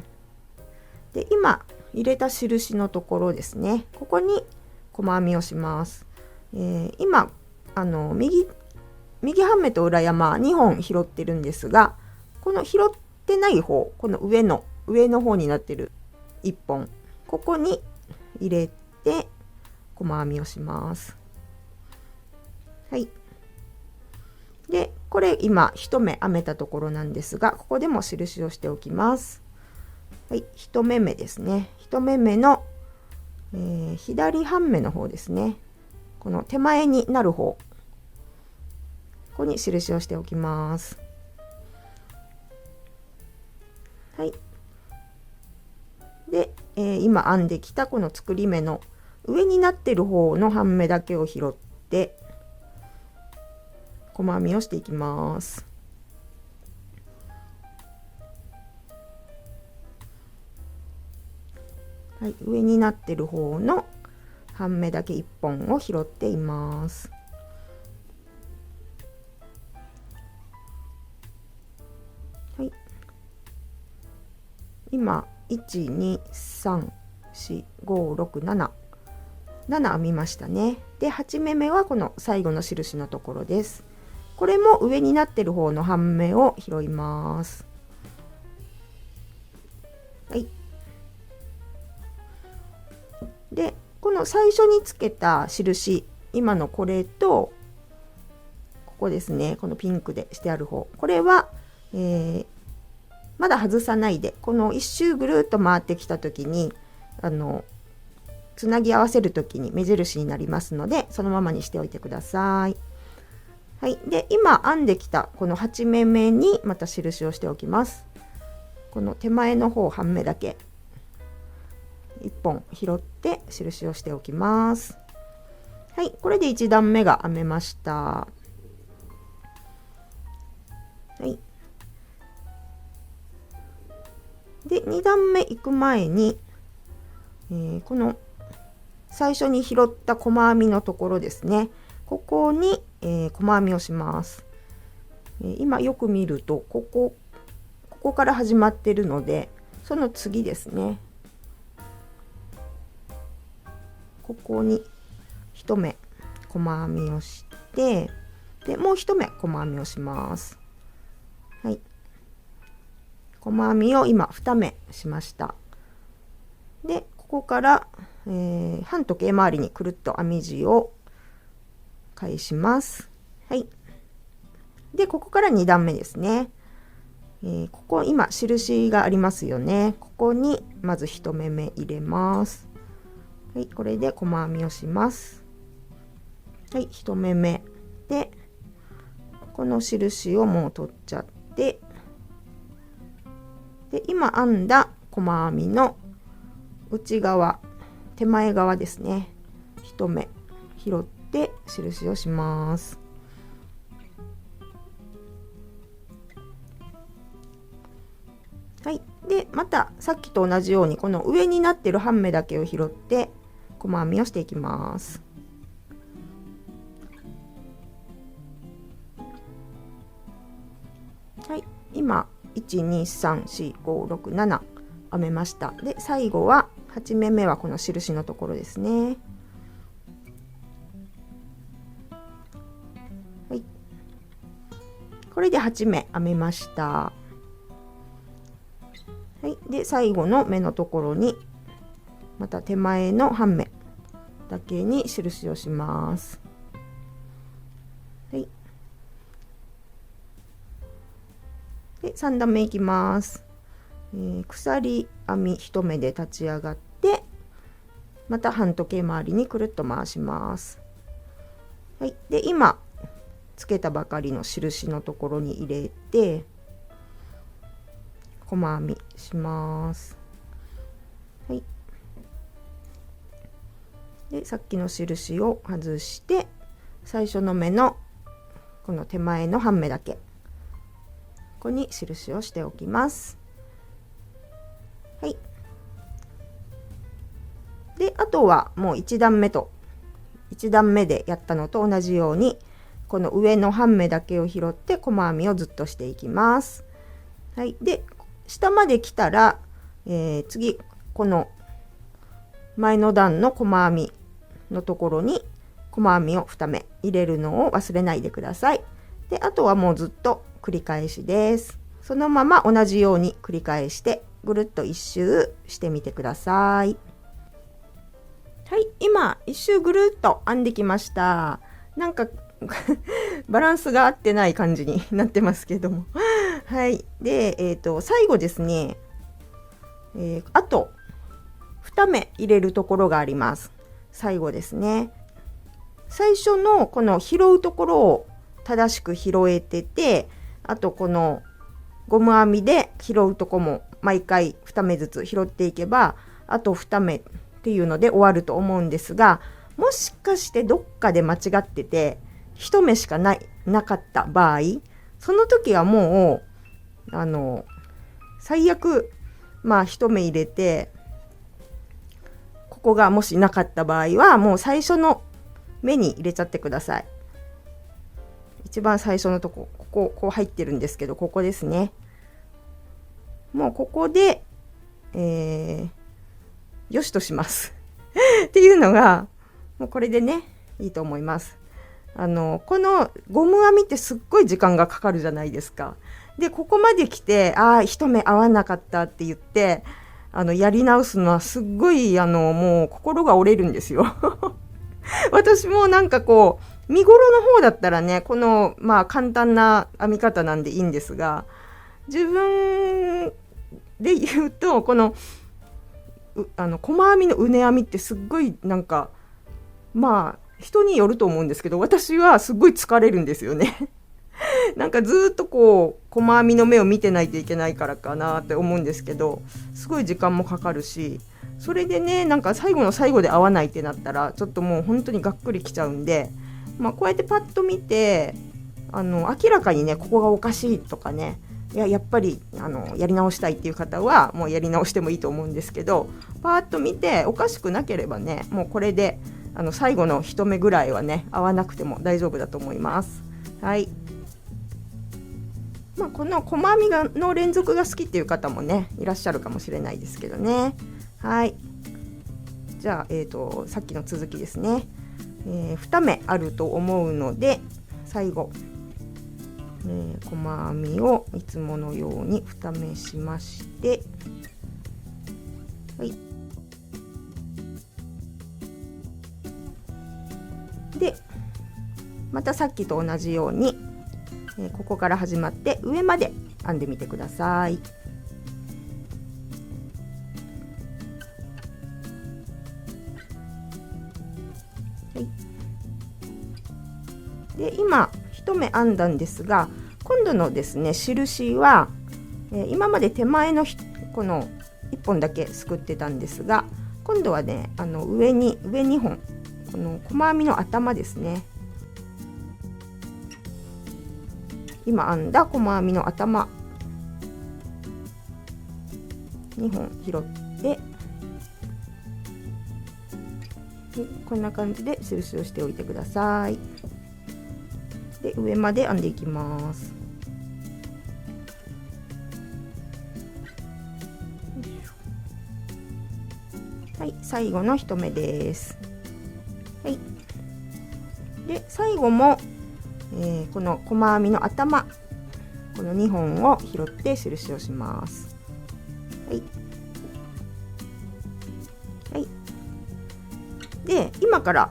で今入れた印のところですね、ここに細編みをします。今右半目と裏山2本拾ってるんですが、この拾ってない方、この上の方になってる1本、ここに入れて細編みをします。はい、でこれ今1目編めたところなんですが、ここでも印をしておきます。はい、1目目ですね。1目目の、左半目の方ですね、この手前になる方、ここに印をしておきます。はい、で、今編んできたこの作り目の上になってる方の半目だけを拾って細編みをしていきます。はい、上になってる方の半目だけ1本を拾っています。はい、今1234567 7編みましたね。で8目目はこの最後の印のところです。これも上になってる方の半目を拾います。はい、でこの最初につけた印、今のこれとここですね、このピンクでしてある方、これは、まだ外さないで、この一周ぐるっと回ってきた時につなぎ合わせる時に目印になりますので、そのままにしておいてください。はい、で今編んできたこの8目目にまた印をしておきます。この手前の方半目だけ1本拾って印をしておきます。はい、これで1段目が編めました。はい、で2段目いく前に、この最初に拾った細編みのところですね、ここに、細編みをします。今よく見るとここから始まってるので、その次ですね、ここに1目細細編みをして、でもう1目細編みをします。はい、細編みを今2目しました。でここから、半時計回りにくるっと編み地を返します。はい、でここから2段目ですね。ここ今印がありますよね。ここにまず1目目入れます。はい、これで細編みをします。はい、1目目でこの印をもう取っちゃって、で今編んだ細編みの内側手前側ですね、1目拾って印をします。はい、でまたさっきと同じようにこの上になってる半目だけを拾って細編みをしていきます。はい、今1234567編めました。で最後は8目目はこの印のところですね。はい、これで8目編めました。はい、で最後の目のところにまた手前の半目だけに印をします。はい、で3段目いきます。鎖編み1目で立ち上がってまた半時計回りにくるっと回します。はい、で今つけたばかりの印のところに入れて細編みします。はい、でさっきの印を外して最初の目のこの手前の半目だけここに印をしておきます。はい、であとはもう1段目と1段目でやったのと同じようにこの上の半目だけを拾って細編みをずっとしていきます。はい、で下まで来たら、次この前の段の細編みのところに細編みを2目入れるのを忘れないでください。であとはもうずっと繰り返しです。そのまま同じように繰り返してぐるっと1周してみてください。はい、今1周ぐるっと編んできました。なんかバランスが合ってない感じになってますけどもはい、で、最後ですね、あと2目入れるところがあります。最後ですね。最初のこの拾うところを正しく拾えてて、あとこのゴム編みで拾うとこも毎回2目ずつ拾っていけばあと2目っていうので終わると思うんですが、もしかしてどっかで間違ってて1目しかなかった場合、その時はもう最悪1目入れてここがもしなかった場合はもう最初の目に入れちゃってください。一番最初のとこ、こう入ってるんですけど、ここですね。もうここで、よしとしますっていうのがもうこれでねいいと思います。このゴム編みってすっごい時間がかかるじゃないですか。でここまで来て一目合わなかったって言ってやり直すのはすっごいもう心が折れるんですよ私もなんかこう身頃の方だったらねこの簡単な編み方なんでいいんですが、自分で言うとこの細編みの畝編みってすっごいなんか人によると思うんですけど、私はすっごい疲れるんですよねなんかずっとこう細編みの目を見てないといけないからかなって思うんですけど、すごい時間もかかるし、それでねなんか最後の最後で合わないってなったらちょっともう本当にがっくりきちゃうんで、こうやってパッと見て明らかにねここがおかしいとかね、やっぱりやり直したいっていう方はもうやり直してもいいと思うんですけど、パーッと見ておかしくなければねもうこれで最後の一目ぐらいはね合わなくても大丈夫だと思います。はい、この細編みの連続が好きっていう方もねいらっしゃるかもしれないですけどね。はい、じゃあ、さっきの続きですね。2目あると思うので、最後、細編みをいつものように2目しまして、はい、でまたさっきと同じように、ここから始まって上まで編んでみてください。はい、で今1目編んだんですが、今度のですね印は、今まで手前のこの1本だけすくってたんですが、今度はね上2本、この細編みの頭ですね、今編んだ細編みの頭2本拾って、こんな感じで印をしておいてください。で上まで編んでいきます。はい、最後の1目です。はい、で最後も、この細編みの頭、この2本を拾って印をします。はい、はい、で今から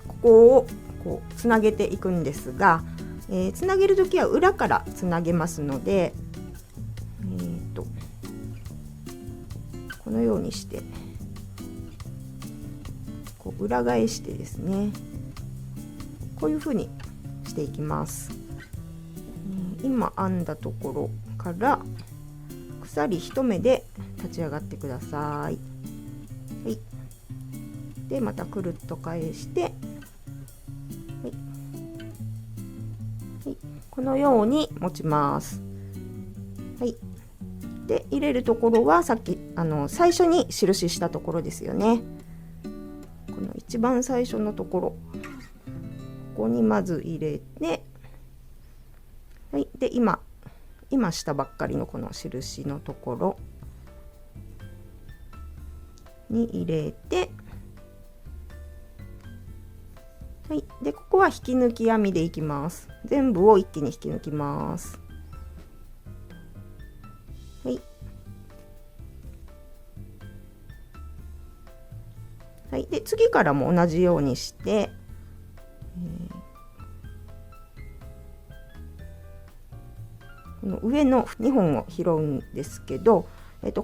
ここをこうつなげていくんですが、つなげる時は裏からつなげますので、このようにしてこう裏返してですね、こういう風にしていきます。今編んだところから鎖1目で立ち上がってください。はい、でまたくるっと返して、はいはい、このように持ちます。はい、で入れるところはさっき最初に印したところですよね。この一番最初のところ、ここにまず入れて、はい、で今したばっかりのこの印のところに入れて、はい、でここは引き抜き編みでいきます。全部を一気に引き抜きます。はい、はい、で次からも同じようにして、この上の2本を拾うんですけど、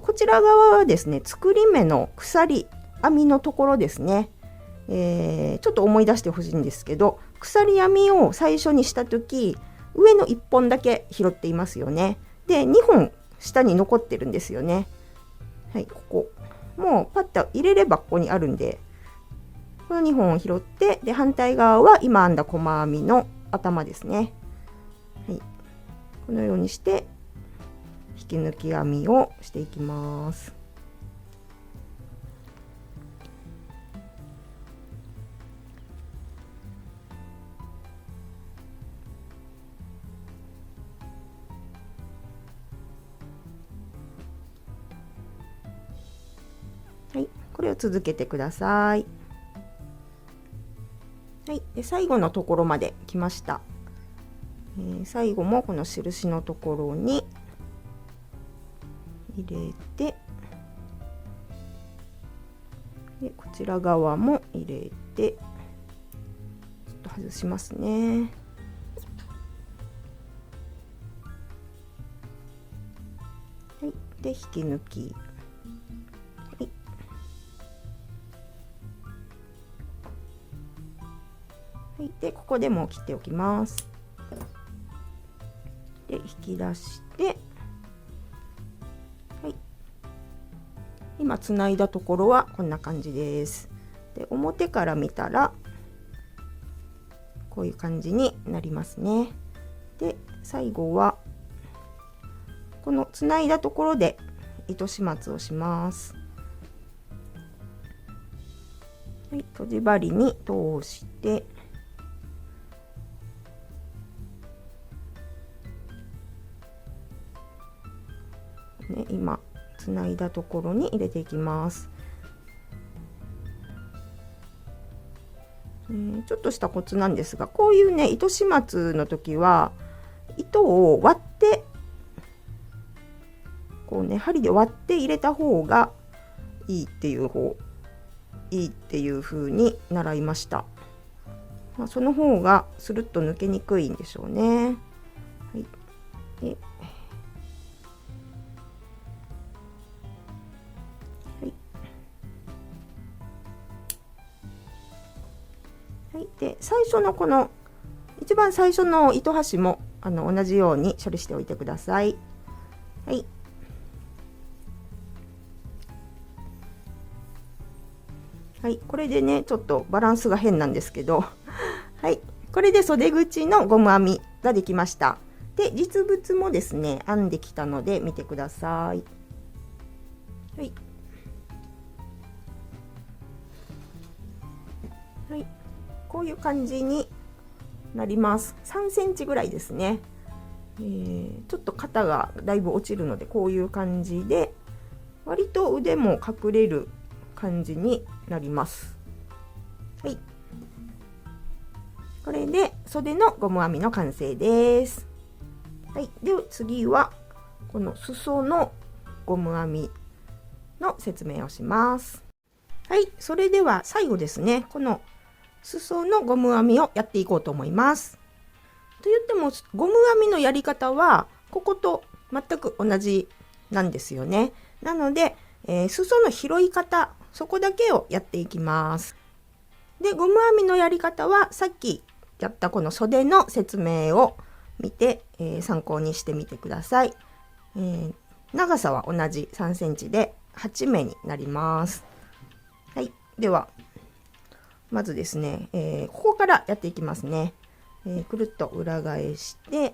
こちら側はですね作り目の鎖編みのところですね、ちょっと思い出してほしいんですけど、鎖編みを最初にした時上の1本だけ拾っていますよね。で2本下に残ってるんですよね。はい、ここもうパッと入れればここにあるんで、この2本を拾って、で反対側は今編んだ細編みの頭ですね。はい、このようにして引き抜き編みをしていきます。はい、これを続けてください。はい、で最後のところまで来ました。最後もこの印のところに入れて、でこちら側も入れて、ちょっと外しますね。はい、で引き抜き、はい、はい、でここでも切っておきます。で引き出して、はい、今つないだところはこんな感じです。で表から見たらこういう感じになりますね。で最後はこのつないだところで糸始末をします。はい、とじ針に通して、ね、今つないだところに入れていきます。ちょっとしたコツなんですが、こういうね糸始末の時は糸を割ってこうね針で割って入れた方がいいっていう風に習いました。その方がスルッと抜けにくいんでしょうね。はい、でで最初のこの一番最初の糸端も同じように処理しておいてください。はい。はい、これでねちょっとバランスが変なんですけどはい、これで袖口のゴム編みができました。で実物もですね編んできたので見てください。はい、はい、こういう感じになります。3センチぐらいですね。ちょっと肩がだいぶ落ちるのでこういう感じで割と腕も隠れる感じになります。はい、これで袖のゴム編みの完成です。はい、で次はこの裾のゴム編みの説明をします。はい、それでは最後ですね、この裾のゴム編みをやっていこうと思います。と言ってもゴム編みのやり方はここと全く同じなんですよね。なので、裾の拾い方そこだけをやっていきます。でゴム編みのやり方はさっきやったこの袖の説明を見て、参考にしてみてください。長さは同じ3センチで8目になります。はい、ではまずですね、ここからやっていきますね。くるっと裏返して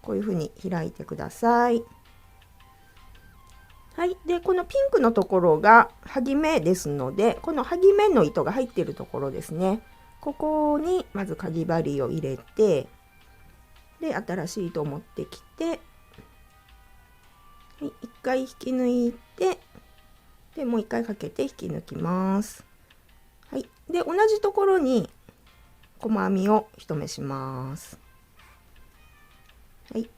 こういう風に開いてください。はい、でこのピンクのところがはぎ目ですので、このはぎ目の糸が入っているところですね、ここにまずかぎ針を入れて、で新しい糸を持ってきて、はい、1回引き抜いて、でもう1回かけて引き抜きます。はい、で同じところに細編みを1目します。はい、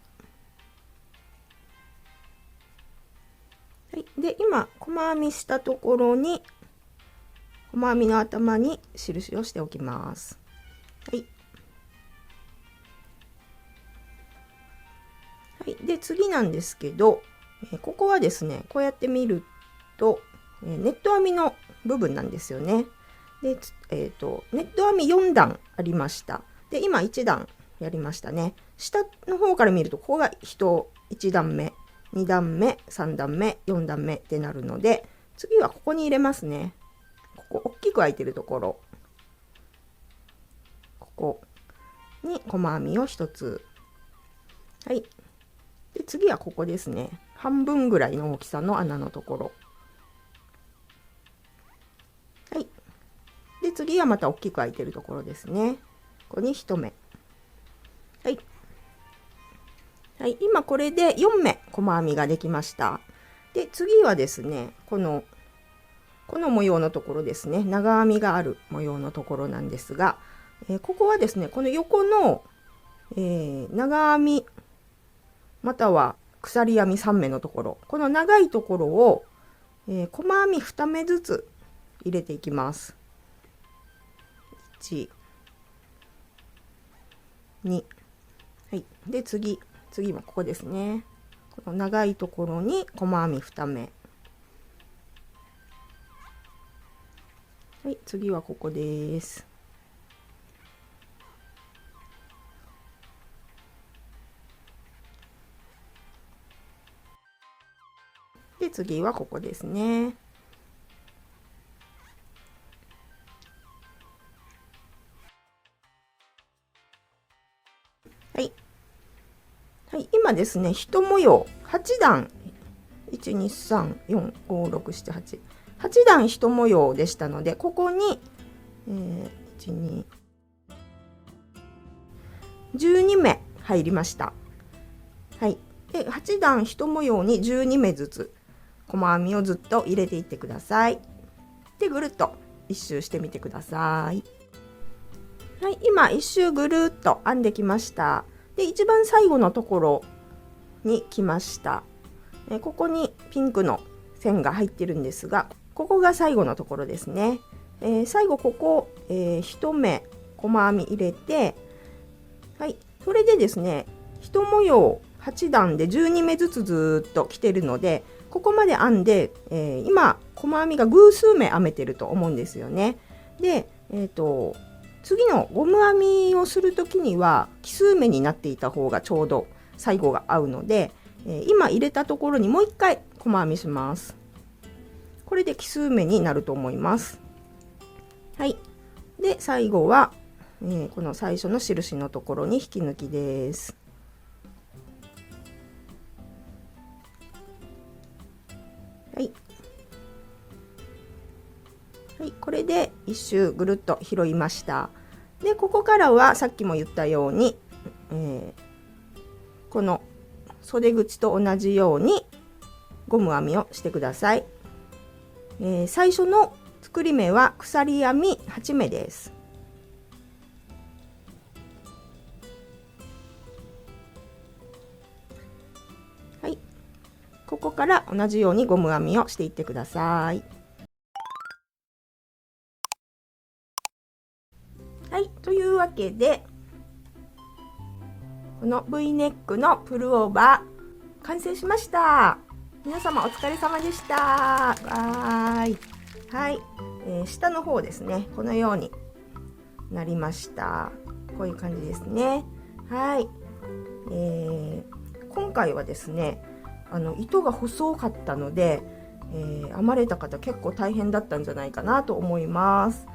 はい、で今細編みしたところに細編みの頭に印をしておきます。はい、はい、で次なんですけど、ここはですねこうやって見ると、ネット編みの部分なんですよね。で、ネット編み4段ありました。で今1段やりましたね。下の方から見るとここが1段目2段目3段目4段目ってなるので、次はここに入れますね。ここ大きく開いてるところ、ここに細編みを1つ。はい、で次はここですね、半分ぐらいの大きさの穴のところ。はい、で次はまた大きく開いてるところですね、ここに1目。はい、はい、今これで4目細編みができました。で次はですねこの模様のところですね、長編みがある模様のところなんですが、ここはですねこの横の、長編みまたは鎖編み3目のところ、この長いところを、細編み2目ずつ入れていきます。1、2、はい、で次はここですね、この長いところに細編み2目。はい、次はここです。で次はここですね。はい、はい、今ですね1模様8段123456788段1模様でしたので、ここに、12目入りました。はい、で8段1模様に12目ずつ細編みをずっと入れていってください。でぐるっと1周してみてください。はい、今一周ぐるっと編んできました。で、一番最後のところに来ました。ここにピンクの線が入ってるんですが、ここが最後のところですね。最後ここ、1目細編み入れて、はい、それでですね、1模様8段で12目ずつずっと来てるので、ここまで編んで、今細編みが偶数目編めてると思うんですよね。で、次のゴム編みをする時には奇数目になっていた方がちょうど最後が合うので、今入れたところにもう一回細編みします。これで奇数目になると思います。はい。で、最後は、この最初の印のところに引き抜きです。はい。はい、これで一周ぐるっと拾いました。で、ここからはさっきも言ったように、この袖口と同じようにゴム編みをしてください。最初の作り目は鎖編み8目です。はい、ここから同じようにゴム編みをしていってください。はい、というわけでこの V ネックのプルオーバー完成しました。皆様お疲れ様でした。わーい。はい、下の方ですね、このようになりました。こういう感じですね。はい、今回はですね、糸が細かったので、編まれた方結構大変だったんじゃないかなと思います。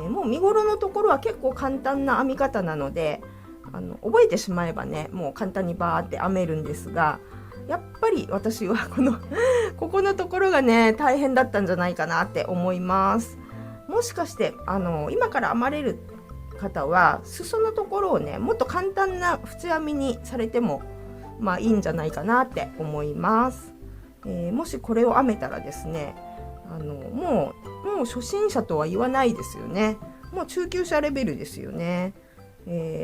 もう身ごろのところは結構簡単な編み方なので、覚えてしまえばね、もう簡単にバーって編めるんですが、やっぱり私はここのところがね大変だったんじゃないかなって思います。もしかして今から編まれる方は裾のところをねもっと簡単な縁編みにされてもまあいいんじゃないかなって思います。もしこれを編めたらですね、もう初心者とは言わないですよね。もう中級者レベルですよね。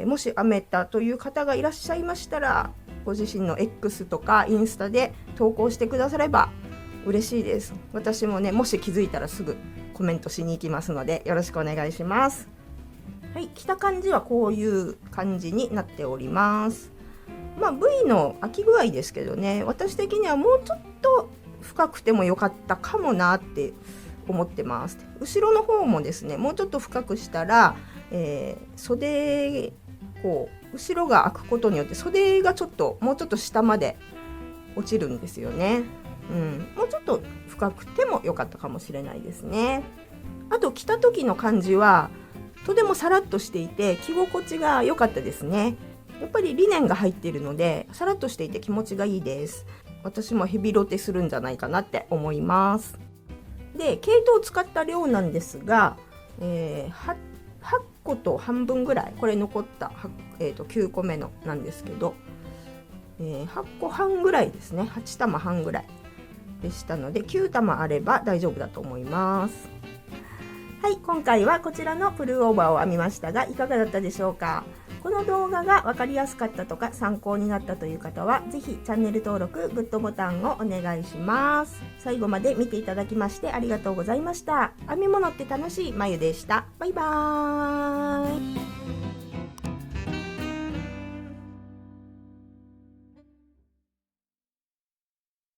もし編めたという方がいらっしゃいましたら、ご自身の X とかインスタで投稿してくだされば嬉しいです。私もね、もし気づいたらすぐコメントしに行きますのでよろしくお願いします。はい、着た感じはこういう感じになっております。まあ V の開き具合ですけどね、私的にはもうちょっと深くてもよかったかもなって思ってます。後ろの方もですね、もうちょっと深くしたら、袖こう後ろが開くことによって袖がもうちょっと下まで落ちるんですよね。もうちょっと深くても良かったかもしれないですね。あと着た時の感じはとてもさらっとしていて着心地が良かったですね。やっぱりリネンが入っているのでさらっとしていて気持ちがいいです。私もヘビロテするんじゃないかなって思います。で、毛糸を使った量なんですが、8個と半分ぐらい、これ残った、9個目のなんですけど、8個半ぐらいですね。8玉半ぐらいでしたので9玉あれば大丈夫だと思います。はい、今回はこちらのプルオーバーを編みましたがいかがだったでしょうか。この動画が分かりやすかったとか参考になったという方はぜひチャンネル登録、グッドボタンをお願いします。最後まで見ていただきましてありがとうございました。編み物って楽しいまゆでした。バイバーイ。